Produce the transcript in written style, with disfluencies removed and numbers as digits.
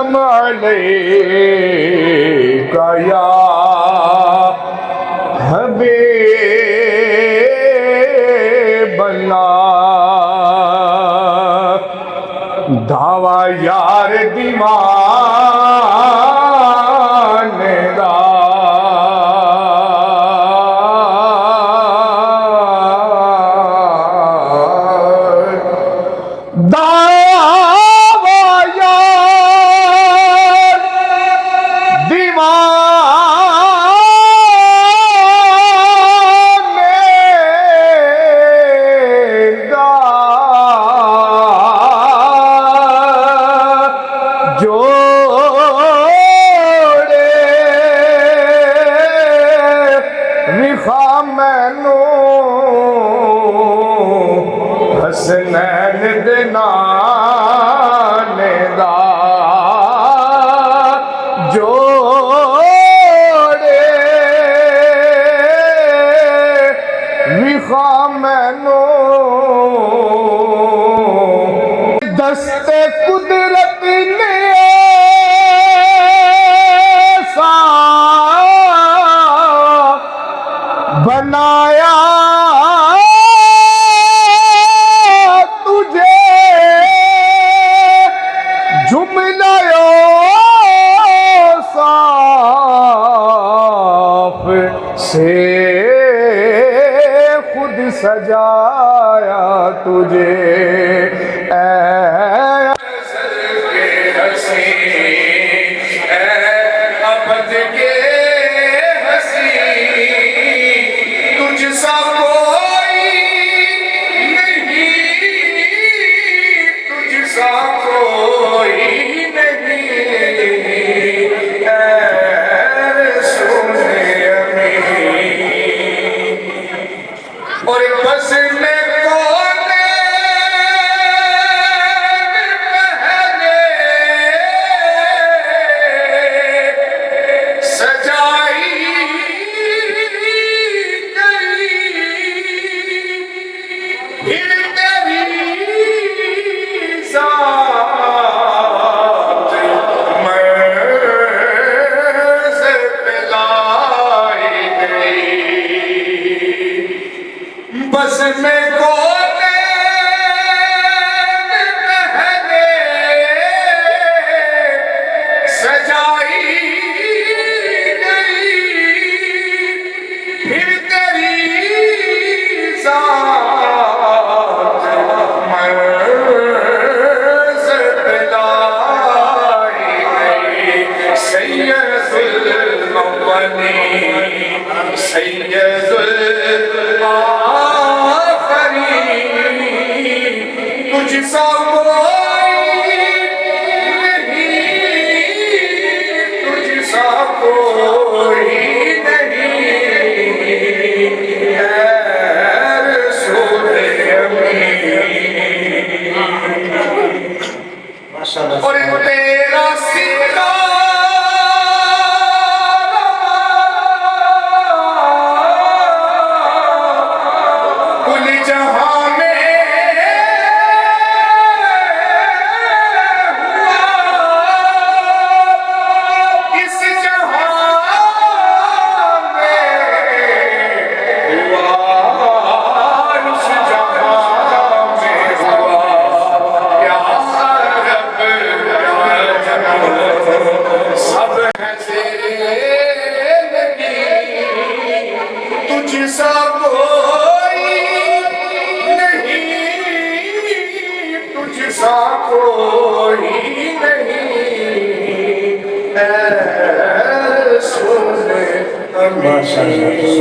सलाम अलैका या हबीबल्लाह। दावा यार दीवाने दा हसनैन दे नाने दा जोड़े विखा मैनू दस्ते कुदरत ने सा बनाया से खुद सजाया तुझे अबद के हसी तुझ सा कोई नहीं, तुझ सा कोई नहीं। और बस में कोने पहले सजाई गई, फिर तेरी ज़ात मर्ज़ पे लाई गई। बस में कोने पहले सजाई गई, फिर तेरी ज़ात मर्ज़ पे लाई गई। सैयदुल अव्वलीन सैयदुल तुझ सा कोई नहीं, तुझ सा कोई नहीं। रसूल अमीन और तेरा सिक्का कुल जहां तुझ सा कोई नहीं, तुझ सा कोई नहीं।